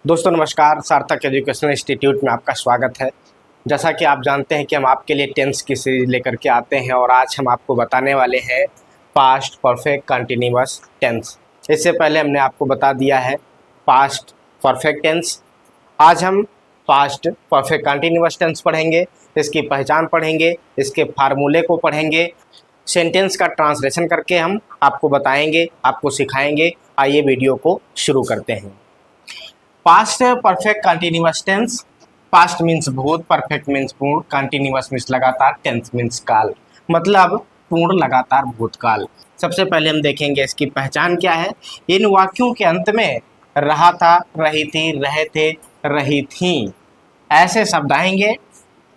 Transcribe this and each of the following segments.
दोस्तों नमस्कार, सार्थक एजुकेशनल इंस्टीट्यूट में आपका स्वागत है। जैसा कि आप जानते हैं कि हम आपके लिए टेंस की सीरीज लेकर के आते हैं और आज हम आपको बताने वाले हैं पास्ट परफेक्ट कंटिन्यूअस टेंस। इससे पहले हमने आपको बता दिया है पास्ट परफेक्ट टेंस। आज हम पास्ट परफेक्ट कंटिन्यूअस टेंस पढ़ेंगे, इसकी पहचान पढ़ेंगे, इसके फार्मूले को पढ़ेंगे, सेंटेंस का ट्रांसलेशन करके हम आपको बताएंगे, आपको सिखाएंगे। आइए वीडियो को शुरू करते हैं। Past perfect continuous tense. Past means भूत, परफेक्ट मीन्स पूर्ण, कंटिन्यूअस मीन्स लगातार, टेंस मीन्स काल, मतलब पूर्ण लगातार भूतकाल। सबसे पहले हम देखेंगे इसकी पहचान क्या है। इन वाक्यों के अंत में रहा था, रही थी, रहे थे, रही थी ऐसे शब्द आएंगे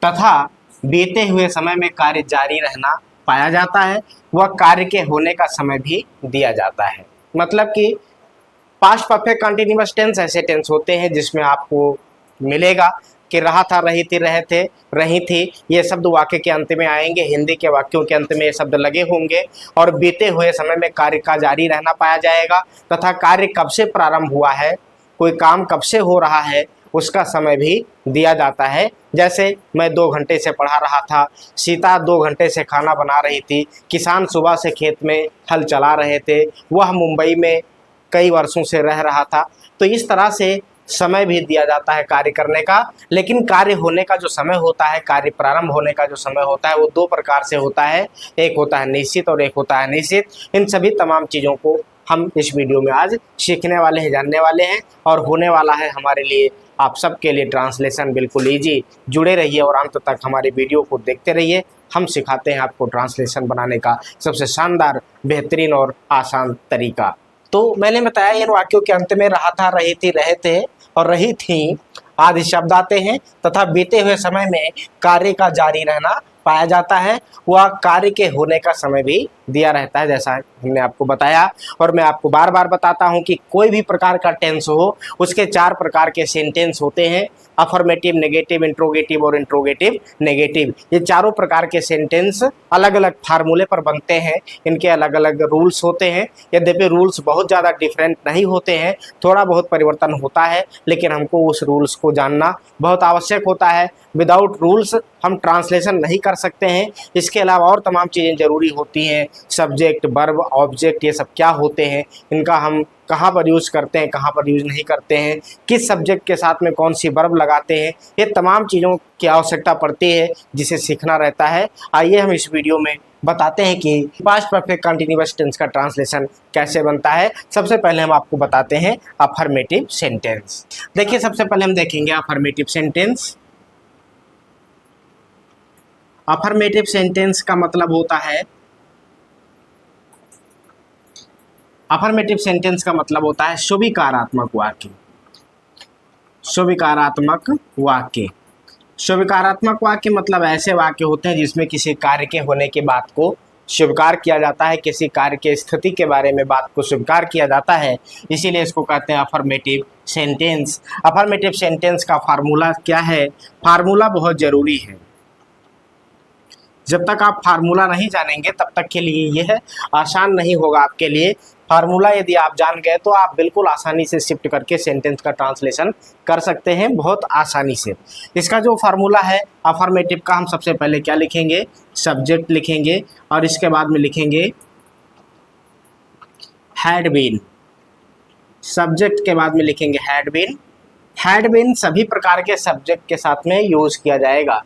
तथा बीते हुए समय में कार्य जारी रहना पाया जाता है, वह कार्य के होने का समय भी दिया जाता है। मतलब कि पास्ट परफेक्ट कंटिन्यूअस टेंस ऐसे टेंस होते हैं जिसमें आपको मिलेगा कि रहा था, रही थी, रहे थे, रही थी, ये शब्द वाक्य के अंत में आएंगे। हिंदी के वाक्यों के अंत में ये शब्द लगे होंगे और बीते हुए समय में कार्य का जारी रहना पाया जाएगा तथा कार्य कब से प्रारंभ हुआ है, कोई काम कब से हो रहा है, उसका समय भी दिया जाता है। जैसे मैं 2 घंटे से पढ़ा रहा था, सीता 2 घंटे से खाना बना रही थी, किसान सुबह से खेत में हल चला रहे थे, वह मुंबई में कई वर्षों से रह रहा था। तो इस तरह से समय भी दिया जाता है कार्य करने का। लेकिन कार्य होने का जो समय होता है, कार्य प्रारंभ होने का जो समय होता है, वो 2 प्रकार से होता है। एक होता है निश्चित और एक होता है अनिश्चित। इन सभी तमाम चीज़ों को हम इस वीडियो में आज सीखने वाले हैं, जानने वाले हैं और होने वाला है हमारे लिए, आप सबके लिए ट्रांसलेशन बिल्कुल ईजी। जुड़े रहिए और अंत तक हमारे वीडियो को देखते रहिए। हम सिखाते हैं आपको ट्रांसलेशन बनाने का सबसे शानदार, बेहतरीन और आसान तरीका। तो मैंने बताया इन वाक्यों के अंत में रहा था, रही थी, रहे थे और रही थी आदि शब्द आते हैं तथा बीते हुए समय में कार्य का जारी रहना पाया जाता है, वह कार्य के होने का समय भी दिया रहता है, जैसा हमने आपको बताया। और मैं आपको बार बार बताता हूं कि कोई भी प्रकार का टेंस हो, उसके 4 प्रकार के सेंटेंस होते हैं, अफर्मेटिव, नेगेटिव, इंट्रोगेटिव और इंट्रोगेटिव नेगेटिव। ये चारों प्रकार के सेंटेंस अलग अलग फार्मूले पर बनते हैं, इनके अलग अलग रूल्स होते हैं। यद्यपि रूल्स बहुत ज़्यादा डिफरेंट नहीं होते हैं, थोड़ा बहुत परिवर्तन होता है, लेकिन हमको उस रूल्स को जानना बहुत आवश्यक होता है। विदाउट रूल्स हम ट्रांसलेशन नहीं कर सकते हैं। इसके अलावा और तमाम चीज़ें ज़रूरी होती हैं, सब्जेक्ट, वर्ब, ऑब्जेक्ट, ये सब क्या होते हैं, इनका हम कहाँ पर यूज़ करते हैं, कहाँ पर यूज़ नहीं करते हैं, किस सब्जेक्ट के साथ में कौन सी वर्ब लगाते हैं, ये तमाम चीज़ों की आवश्यकता पड़ती है जिसे सीखना रहता है। आइए हम इस वीडियो में बताते हैं कि पास्ट परफेक्ट कंटिन्यूअस टेंस का ट्रांसलेशन कैसे बनता है। सबसे पहले हम आपको बताते हैं अफर्मेटिव सेंटेंस। देखिए, सबसे पहले हम देखेंगे अफर्मेटिव सेंटेंस। अफर्मेटिव सेंटेंस का मतलब होता है, अफर्मेटिव सेंटेंस का मतलब होता है स्वीकारात्मक वाक्य। स्वीकारात्मक वाक्य, स्वीकारात्मक वाक्य मतलब ऐसे वाक्य होते हैं जिसमें किसी कार्य के होने की बात को स्वीकार किया जाता है, किसी कार्य के स्थिति के बारे में बात को स्वीकार किया जाता है, इसीलिए इसको कहते हैं अफर्मेटिव सेंटेंस। अफर्मेटिव सेंटेंस का फार्मूला क्या है? फार्मूला बहुत ज़रूरी है। जब तक आप फार्मूला नहीं जानेंगे तब तक के लिए यह आसान नहीं होगा आपके लिए। फार्मूला यदि आप जान गए तो आप बिल्कुल आसानी से शिफ्ट करके सेंटेंस का ट्रांसलेशन कर सकते हैं, बहुत आसानी से। इसका जो फार्मूला है अफर्मेटिव का, हम सबसे पहले क्या लिखेंगे? सब्जेक्ट लिखेंगे और इसके बाद में लिखेंगे हैड बीन। सब्जेक्ट के बाद में लिखेंगे हैड बीन। हैड बीन सभी प्रकार के सब्जेक्ट के साथ में यूज किया जाएगा।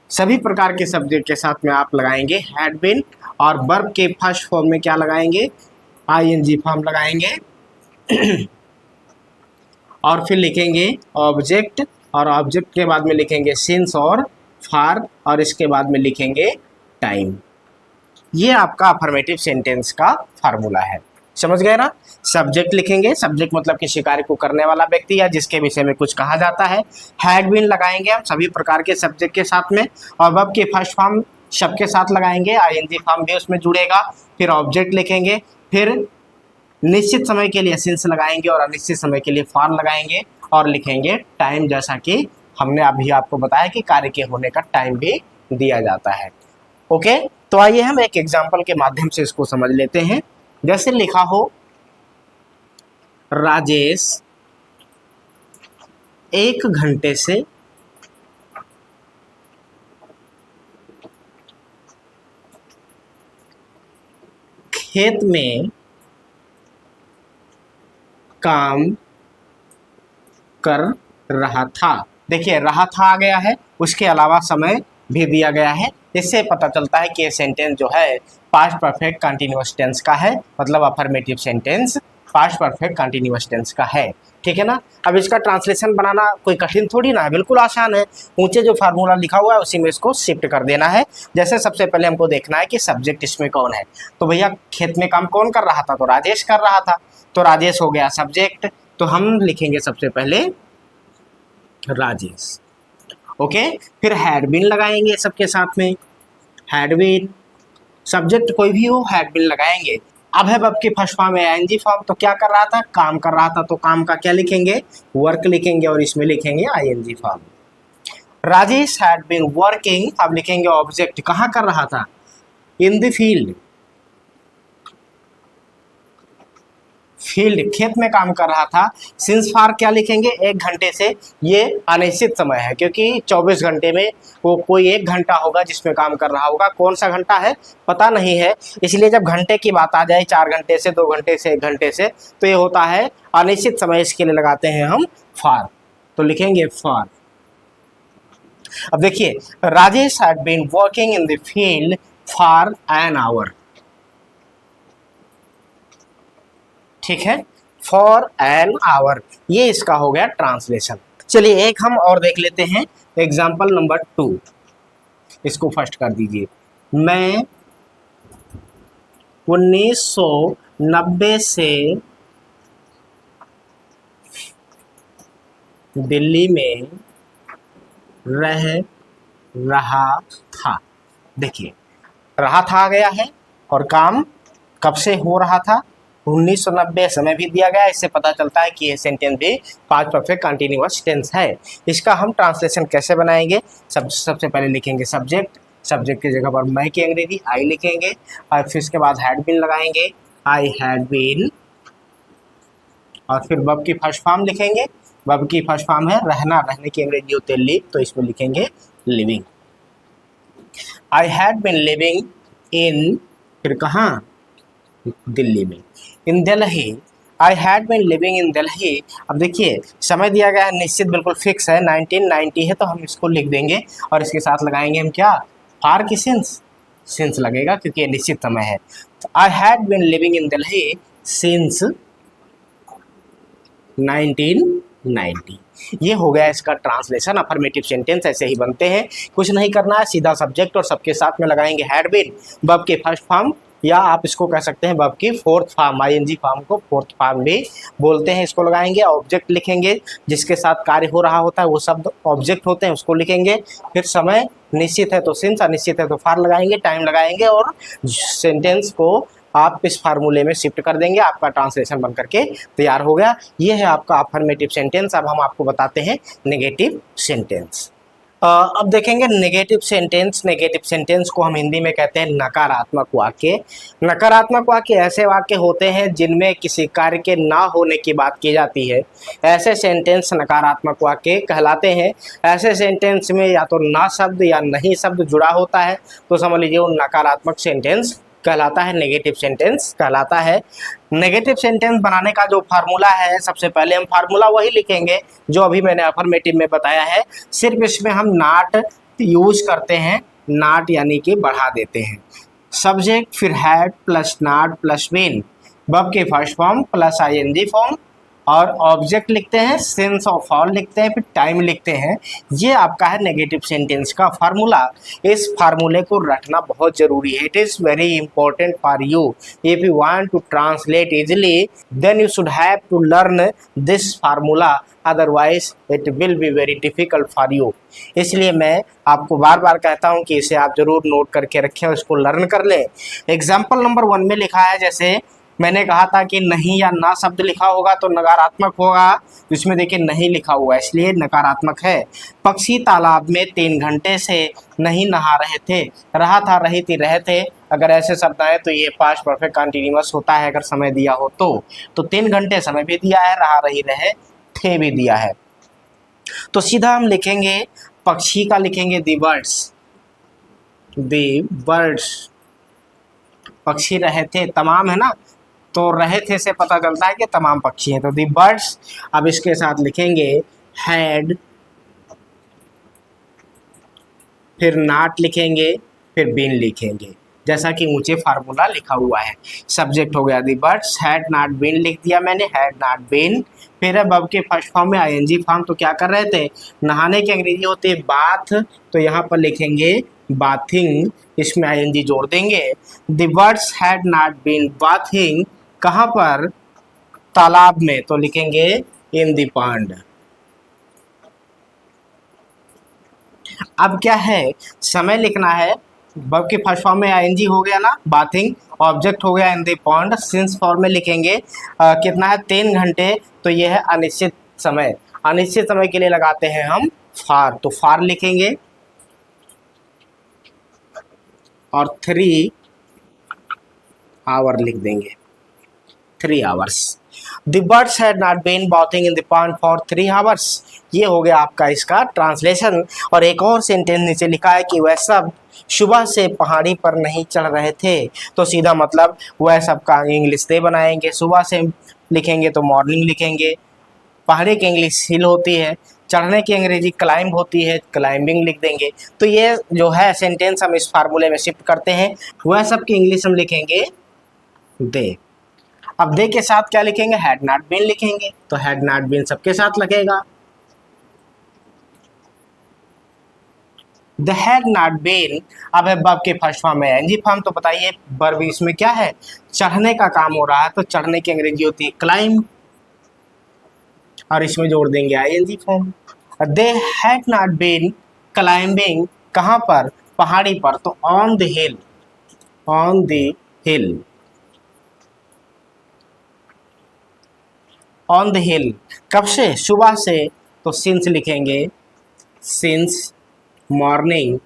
सभी प्रकार के सब्जेक्ट के साथ में आप लगाएंगे हैड बीन और वर्ब के फर्स्ट फॉर्म में क्या लगाएंगे? आईएनजी फॉर्म लगाएंगे और फिर लिखेंगे ऑब्जेक्ट और ऑब्जेक्ट के बाद में लिखेंगे सिंस और फार और इसके बाद में लिखेंगे टाइम। ये आपका अफर्मेटिव सेंटेंस का फार्मूला है। समझ गए ना? सब्जेक्ट लिखेंगे, सब्जेक्ट मतलब किसी कार्य को करने वाला व्यक्ति या जिसके विषय में कुछ कहा जाता है। हैड बीन लगाएंगे हम सभी प्रकार के सब्जेक्ट के साथ में और वर्ब के फर्स्ट फॉर्म सबके साथ लगाएंगे, आईएनजी फॉर्म भी उसमें जुड़ेगा। फिर ऑब्जेक्ट लिखेंगे, फिर निश्चित समय के लिए सिंस लगाएंगे और अनिश्चित समय के लिए फॉर लगाएंगे और लिखेंगे टाइम, जैसा कि हमने अभी आपको बताया कि कार्य के होने का टाइम भी दिया जाता है। ओके, तो आइए हम एक एग्जाम्पल के माध्यम से इसको समझ लेते हैं। जैसे लिखा हो राजेश 1 घंटे से खेत में काम कर रहा था। देखिए रहा था आ गया है, उसके अलावा समय भी दिया गया है। इससे पता चलता है कि ये सेंटेंस जो है पास्ट परफेक्ट कंटिन्यूअस टेंस का है, मतलब affirmative sentence past perfect continuous tense का है। ठीक है ना। अब इसका ट्रांसलेशन बनाना कोई कठिन थोड़ी ना है, बिल्कुल आसान है। नीचे जो फार्मूला लिखा हुआ है उसी में इसको शिफ्ट कर देना है। जैसे सबसे पहले हमको देखना है कि सब्जेक्ट इसमें कौन है। तो भैया खेत में काम कौन कर रहा था, तो राजेश कर रहा था, तो राजेश हो गया सब्जेक्ट। तो हम लिखेंगे सबसे पहले राजेश। ओके, फिर हैड बीन लगाएंगे सबके साथ में, हैड बीन। सब्जेक्ट कोई भी हो हैड बीन लगाएंगे। अब है वर्ब की फर्स्ट फॉर्म है आईएनजी फॉर्म, तो क्या कर रहा था, काम कर रहा था, तो काम का क्या लिखेंगे, वर्क लिखेंगे, और इसमें लिखेंगे ING form. Rajesh had been working, अब लिखेंगे ऑब्जेक्ट, कहाँ कर रहा था, इन द फील्ड, फील्ड खेत में काम कर रहा था। सिंस फार क्या लिखेंगे, 1 घंटे से, ये अनिश्चित समय है क्योंकि 24 घंटे में वो कोई 1 घंटा होगा जिसमें काम कर रहा होगा। कौन सा घंटा है पता नहीं है, इसलिए जब घंटे की बात आ जाए 4 घंटे से, 2 घंटे से, 1 घंटे से, तो ये होता है अनिश्चित समय। इसके लिए लगाते हैं हम फार, तो लिखेंगे फार। अब देखिए Rajesh had been working in the field for an hour. ठीक है, फॉर एन आवर, ये इसका हो गया ट्रांसलेशन। चलिए एक हम और देख लेते हैं, एग्जाम्पल नंबर 2, इसको फर्स्ट कर दीजिए। मैं 1990 से दिल्ली में रह रहा था। देखिए रहा था आ गया है, और काम कब से हो रहा था, 1990, समय भी दिया गया है। इससे पता चलता है कि ये सेंटेंस भी पास्ट परफेक्ट कंटिन्यूअस टेंस है। इसका हम ट्रांसलेशन कैसे बनाएंगे, सबसे पहले लिखेंगे सब्जेक्ट, सब्जेक्ट की जगह पर मैं की अंग्रेजी आई लिखेंगे, और फिर इसके बाद हैड बीन लगाएंगे, आई हैड बीन, और फिर वर्ब की फर्स्ट फॉर्म लिखेंगे। वर्ब की फर्स्ट फॉर्म है रहना, रहने की अंग्रेजी होती है लिव, तो इसमें लिखेंगे living. I had been living in, फिर कहाँ, दिल्ली में, in Delhi, I had been living in Delhi. अब देखिए समय दिया गया है निश्चित, बिल्कुल फिक्स है, 1990 है, तो हम इसको लिख देंगे, और इसके साथ लगाएंगे हम क्या, फार की सिंस, सिंस लगेगा क्योंकि ये निश्चित समय है। तो I had been living in Delhi since 1990। ये हो गया इसका ट्रांसलेशन। अफर्मेटिव सेंटेंस ऐसे ही बनते हैं, कुछ नहीं करना है, सीधा सब्जेक्ट और सबके साथ में लगाएंगे हैड बीन, वर्ब के फर्स्ट फॉर्म, या आप इसको कह सकते हैं वर्ब की फोर्थ फॉर्म, आईएनजी फॉर्म को फोर्थ फॉर्म भी बोलते हैं। इसको लगाएंगे, ऑब्जेक्ट लिखेंगे, जिसके साथ कार्य हो रहा होता है वो शब्द ऑब्जेक्ट होते हैं, उसको लिखेंगे। फिर समय निश्चित है तो सिंस, अनिश्चित है तो फार लगाएंगे, टाइम लगाएंगे, और सेंटेंस को आप इस फार्मूले में शिफ्ट कर देंगे, आपका ट्रांसलेशन बन करके तैयार हो गया। ये है आपका अफर्मेटिव सेंटेंस। अब हम आपको बताते हैं नेगेटिव सेंटेंस। अब देखेंगे नेगेटिव सेंटेंस। नेगेटिव सेंटेंस को हम हिंदी में कहते हैं नकारात्मक वाक्य। नकारात्मक वाक्य ऐसे वाक्य होते हैं जिनमें किसी कार्य के ना होने की बात की जाती है, ऐसे सेंटेंस नकारात्मक वाक्य कहलाते हैं। ऐसे सेंटेंस में या तो ना शब्द या नहीं शब्द जुड़ा होता है, तो समझ लीजिए वो नकारात्मक सेंटेंस कहलाता है, नेगेटिव सेंटेंस कहलाता है। नेगेटिव सेंटेंस बनाने का जो फार्मूला है, सबसे पहले हम फार्मूला वही लिखेंगे जो अभी मैंने अफर्मेटिव में बताया है, सिर्फ इसमें हम नॉट यूज करते हैं, नॉट यानी कि बढ़ा देते हैं। सब्जेक्ट फिर had plus not plus been, verb के first form plus ING form, और ऑब्जेक्ट लिखते हैं, सेंस ऑफ ऑल लिखते हैं, फिर टाइम लिखते हैं। ये आपका है नेगेटिव सेंटेंस का फार्मूला। इस फार्मूले को रखना बहुत जरूरी है, it is very important for you. If you want to translate easily then you should have to learn this formula, otherwise it will be very difficult for you. इसलिए मैं आपको बार बार कहता हूँ कि इसे आप जरूर नोट करके रखें, इसको लर्न कर लें। एग्जाम्पल नंबर 1 में लिखा है, जैसे मैंने कहा था कि नहीं या ना शब्द लिखा होगा तो नकारात्मक होगा, इसमें देखिए नहीं लिखा हुआ है इसलिए नकारात्मक है। पक्षी तालाब में 3 घंटे से नहीं नहा रहे थे, रहा था, रही थी, रहे थे। अगर ऐसे शब्द आए तो ये पास्ट परफेक्ट कंटीन्यूअस होता है अगर समय दिया हो तो 3 घंटे समय भी दिया है, रहा, रही, रहे, थे भी दिया है। तो सीधा हम लिखेंगे पक्षी का, लिखेंगे दी बर्ड्स, दी बर्ड्स, पक्षी रहे थे, तमाम है ना, तो रहे थे से पता चलता है कि तमाम पक्षी हैं, तो दी बर्ड्स। अब इसके साथ लिखेंगे हैड, फिर नाट लिखेंगे, फिर बीन लिखेंगे, जैसा कि ऊंचे फार्मूला लिखा हुआ है। सब्जेक्ट हो गया the birds, had not been लिख दिया मैंने, हैड नाट बीन। फिर अब के फर्स्ट फॉर्म में आईएनजी फॉर्म, तो क्या कर रहे थे, नहाने की अंग्रेजी होती है बाथ, तो यहाँ पर लिखेंगे बाथिंग, इसमें आईएनजी जोड़ देंगे। The birds had not been bathing, कहाँ पर, तालाब में, तो लिखेंगे इन द पॉन्ड। अब क्या है, समय लिखना है, वर्ब के फर्स्ट फॉर्म में आईएनजी हो गया ना, बाथिंग, ऑब्जेक्ट हो गया इन द पॉन्ड, सिंस फॉर्म में लिखेंगे कितना है, 3 घंटे, तो यह है अनिश्चित समय, अनिश्चित समय के लिए लगाते हैं हम फार, तो फार लिखेंगे और 3 आवर लिख देंगे, 3 hours. The birds had not been bathing in the pond for 3 hours. ये हो गया आपका इसका ट्रांसलेशन। और एक और सेंटेंस नीचे लिखा है कि वह सब सुबह से पहाड़ी पर नहीं चढ़ रहे थे, तो सीधा मतलब वह सब का इंग्लिश दे बनाएंगे, सुबह से लिखेंगे तो मॉर्निंग लिखेंगे, पहाड़ी की इंग्लिश हिल होती है, चढ़ने की अंग्रेजी क्लाइंब होती है, क्लाइंबिंग लिख देंगे। तो ये जो है सेंटेंस हम इस फार्मूले में शिफ्ट करते हैं, वह सब की इंग्लिश हम लिखेंगे दे। अब दे के साथ क्या लिखेंगे, हैड नॉट बीन लिखेंगे, तो हैड नॉट बीन सबके साथ लगेगा। द हैड नॉट बीन, अब है वर्ब के फर्स्ट फॉर्म में एनजी फॉर्म, तो बताइए वर्ब इसमें क्या है, चढ़ने का काम हो रहा है, तो चढ़ने की अंग्रेजी होती है क्लाइंब, और इसमें जोड़ देंगे ING form. They had not been climbing, कहाँ पर, पहाड़ी पर, तो on the hill, on the hill, on the hill, कब से, सुबह से, तो सिंस लिखेंगे, सिंस मॉर्निंग,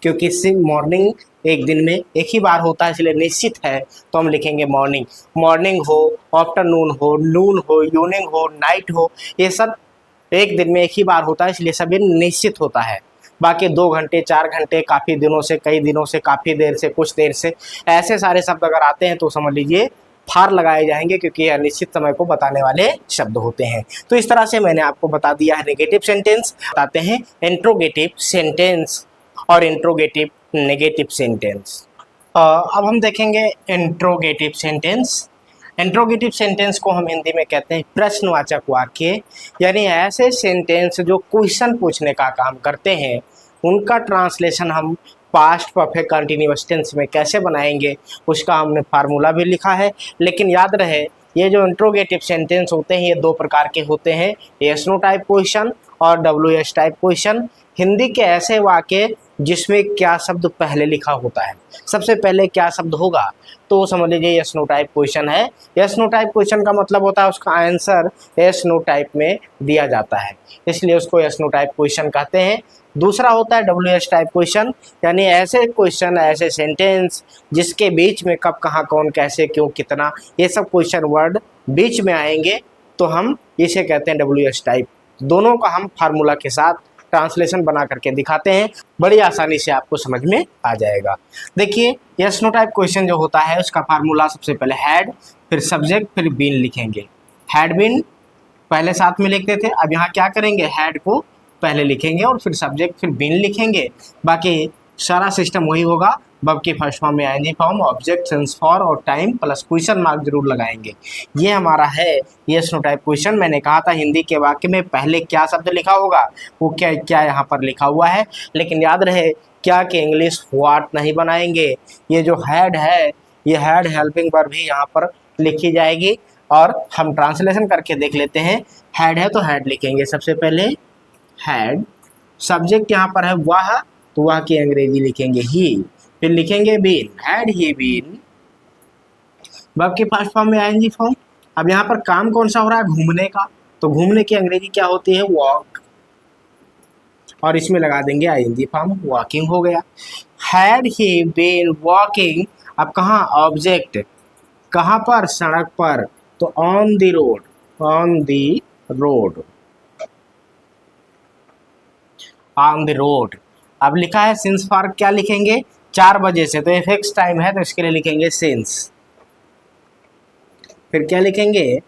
क्योंकि मॉर्निंग एक दिन में एक ही बार होता है इसलिए निश्चित है, तो हम लिखेंगे मॉर्निंग। मॉर्निंग हो, आफ्टरनून हो, नून हो, इवनिंग हो, नाइट हो, ये सब एक दिन में एक ही बार होता है इसलिए सभी निश्चित होता है। बाकी 2 घंटे, 4 घंटे, काफ़ी दिनों से, कई दिनों से, काफ़ी देर से, कुछ देर से, ऐसे सारे शब्द अगर आते हैं तो समझ लीजिए फार लगाए जाएंगे, क्योंकि यह अनिश्चित समय को बताने वाले शब्द होते हैं। तो इस तरह से मैंने आपको बता दिया है नेगेटिव सेंटेंस। बताते हैं इंट्रोगेटिव सेंटेंस और इंट्रोगेटिव नेगेटिव सेंटेंस। अब हम देखेंगे इंट्रोगेटिव सेंटेंस। इंट्रोगेटिव सेंटेंस को हम हिंदी में कहते हैं प्रश्नवाचक वाक्य, यानी ऐसे सेंटेंस जो क्वेश्चन पूछने का काम करते हैं, उनका ट्रांसलेशन हम पास्ट परफेक्ट कंटिन्यूअस टेंस में कैसे बनाएंगे, उसका हमने फार्मूला भी लिखा है। लेकिन याद रहे, ये जो इंट्रोगेटिव सेंटेंस होते हैं ये 2 प्रकार के होते हैं, यस नो टाइप क्वेश्चन और WH टाइप क्वेश्चन। हिंदी के ऐसे वाक्य जिसमें क्या शब्द पहले लिखा होता है, सबसे पहले क्या शब्द होगा, तो समझ लीजिए यस नो टाइप क्वेश्चन है। यस नो टाइप क्वेश्चन का मतलब होता है उसका आंसर यस नो टाइप में दिया जाता है, इसलिए उसको यस नो टाइप क्वेश्चन कहते हैं। दूसरा होता है WH टाइप क्वेश्चन, यानी ऐसे क्वेश्चन, ऐसे सेंटेंस जिसके बीच में कब, कहाँ, कौन, कैसे, क्यों, कितना, ये सब क्वेश्चन वर्ड बीच में आएंगे, तो हम इसे कहते हैं WH टाइप। दोनों का हम फार्मूला के साथ ट्रांसलेशन बना करके दिखाते हैं, बड़ी आसानी से आपको समझ में आ जाएगा। देखिए यस नो टाइप क्वेश्चन जो होता है उसका फार्मूला सबसे पहले हैड, फिर सब्जेक्ट, फिर बीन लिखेंगे। हैड बीन पहले साथ में लिखते थे, अब यहाँ क्या करेंगे, हैड को पहले लिखेंगे और फिर सब्जेक्ट, फिर बीन लिखेंगे। बाकी सारा सिस्टम वही होगा, वर्ब की फर्स्ट फॉर्म में ING form, object, since for और टाइम प्लस क्वेश्चन मार्क जरूर लगाएंगे। ये हमारा है यस नो टाइप क्वेश्चन। मैंने कहा था हिंदी के वाक्य में पहले क्या शब्द लिखा होगा वो क्या क्या यहाँ पर लिखा हुआ है, लेकिन याद रहे क्या के इंग्लिश व्हाट नहीं बनाएंगे। ये जो हैड है, ये हैड हेल्पिंग वर्ब भी यहाँ पर लिखी जाएगी, और हम ट्रांसलेशन करके देख लेते हैं। हैड है तो हैड लिखेंगे सबसे पहले, हैड। सब्जेक्ट यहाँ पर है वह, तो वह की अंग्रेजी लिखेंगे ही, फिर लिखेंगे been, had he been. Verb के फर्स्ट फॉर्म में आईएनजी फॉर्म। अब यहाँ पर काम कौन सा हो रहा है, घूमने का, तो घूमने की अंग्रेजी क्या होती है, वॉक, और इसमें लगा देंगे आईएनजी फॉर्म, वॉकिंग हो गया। हैड ही बीन वॉकिंग, अब कहाँ, ऑब्जेक्ट, कहाँ पर, सड़क पर, तो on the road, on the road. On the road. अब लिखा है सिंस फॉर, क्या लिखेंगे 4 बजे से, तो ये फिक्स टाइम है तो इसके लिए लिखेंगे सिंस। फिर क्या लिखेंगे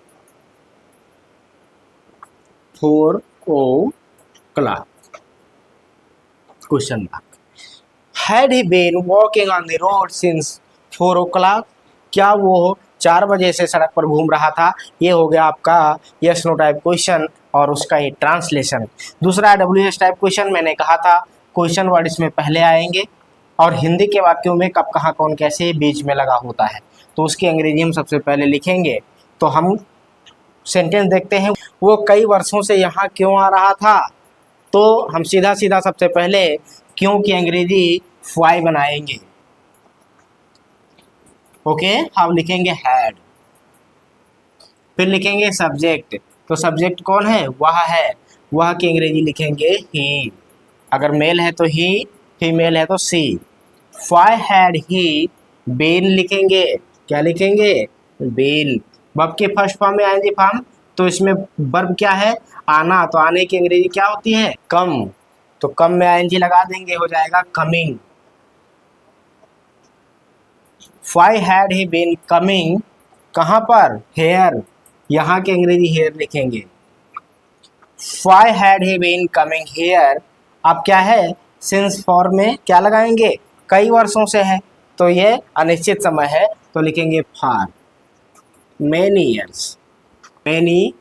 4 o'clock question mark. Had he been walking on the road since 4 o'clock, क्या वो 4 बजे से सड़क पर घूम रहा था। ये हो गया आपका यस नो टाइप क्वेश्चन और उसका ये ट्रांसलेशन। दूसरा WH टाइप क्वेश्चन, मैंने कहा था क्वेश्चन वर्ड इसमें पहले आएंगे और हिंदी के वाक्यों में कब कहाँ कौन कैसे बीच में लगा होता है, तो उसकी अंग्रेजी हम सबसे पहले लिखेंगे। तो हम सेंटेंस देखते हैं, वो कई वर्षों से यहाँ क्यों आ रहा था, तो हम सीधा सीधा सबसे पहले क्यों की अंग्रेजी वाई बनाएंगे। ओके, हम लिखेंगे हैड। फिर लिखेंगे सब्जेक्ट, तो सब्जेक्ट कौन है, वह है, वह की अंग्रेजी लिखेंगे ही। अगर मेल है तो ही, फीमेल है तो सी। वाई हैड ही बीन लिखेंगे, क्या लिखेंगे बीन। वर्ब के फर्स्ट फॉर्म में आएंगे फॉर्म, तो इसमें वर्ब क्या है आना, तो आने की अंग्रेजी क्या होती है कम, तो कम में आईएनजी लगा देंगे, हो जाएगा coming. Why had he been coming, कहाँ पर हेयर, यहाँ के अंग्रेजी हेयर लिखेंगे। Why had he been coming here, अब क्या है सिंस फॉर में क्या लगाएंगे कई वर्षों से है, तो ये अनिश्चित समय है तो लिखेंगे for many years, many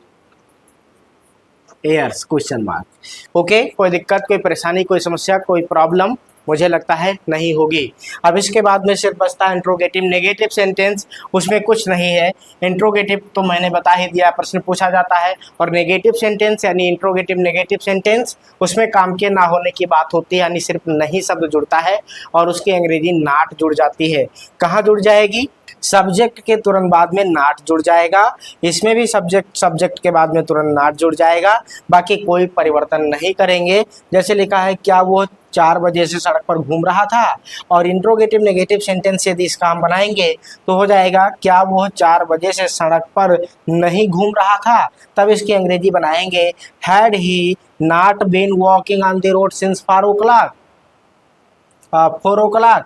years question mark. Okay, कोई दिक्कत, कोई परेशानी, कोई समस्या, कोई प्रॉब्लम मुझे लगता है नहीं होगी। अब इसके बाद में सिर्फ बचता है इंट्रोगेटिव नेगेटिव सेंटेंस, उसमें कुछ नहीं है। इंट्रोगेटिव तो मैंने बता ही दिया, प्रश्न पूछा जाता है, और नेगेटिव सेंटेंस यानी इंट्रोगेटिव नेगेटिव सेंटेंस उसमें काम के ना होने की बात होती है, यानी सिर्फ नहीं शब्द जुड़ता है और उसकी अंग्रेजी नाट जुड़ जाती है। कहाँ जुड़ जाएगी, सब्जेक्ट के तुरंत बाद में नाट जुड़ जाएगा, इसमें भी सब्जेक्ट के बाद में तुरंत नाट जुड़ जाएगा, बाकी कोई परिवर्तन नहीं करेंगे। जैसे लिखा है क्या वो 4 बजे से सड़क पर घूम रहा था, और इंट्रोगेटिव नेगेटिव सेंटेंस यदि इसका हम बनाएंगे तो हो जाएगा क्या वो 4 बजे से सड़क पर नहीं घूम रहा था, तब इसकी अंग्रेजी बनाएंगे had he not been walking on the road since 4 o'clock।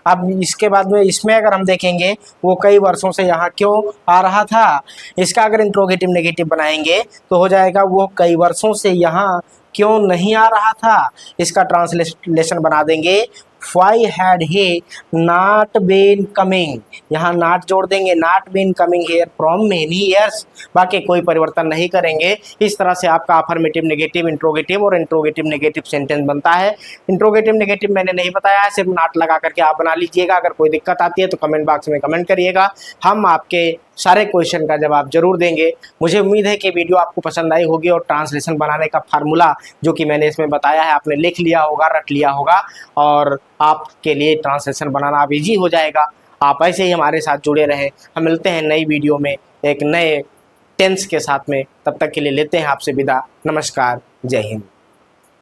अब इसके बाद में इसमें अगर हम देखेंगे वो कई वर्षों से यहाँ क्यों आ रहा था, इसका अगर इंट्रोगेटिव नेगेटिव बनाएंगे तो हो जाएगा वो कई वर्षों से यहाँ क्यों नहीं आ रहा था, इसका ट्रांसलेशन बना देंगे why had he not been coming, यहाँ नॉट जोड़ देंगे, not been coming here from many years, बाकी कोई परिवर्तन नहीं करेंगे। इस तरह से आपका अफर्मेटिव नेगेटिव इंट्रोगेटिव और इंट्रोगेटिव नेगेटिव सेंटेंस बनता है। इंट्रोगेटिव नेगेटिव मैंने नहीं बताया है, सिर्फ नॉट लगा करके आप बना लीजिएगा। अगर कोई दिक्कत आती है तो कमेंट बॉक्स में कमेंट करिएगा, हम आपके सारे क्वेश्चन का जवाब जरूर देंगे। मुझे उम्मीद है कि वीडियो आपको पसंद आई होगी और ट्रांसलेशन बनाने का फार्मूला जो कि मैंने इसमें बताया है आपने लिख लिया होगा, रट लिया होगा, और आपके लिए ट्रांसलेशन बनाना अब ईजी हो जाएगा। आप ऐसे ही हमारे साथ जुड़े रहें। हम मिलते हैं नई वीडियो में एक नए टेंस के साथ में, तब तक के लिए लेते हैं आपसे विदा। नमस्कार, जय हिंद।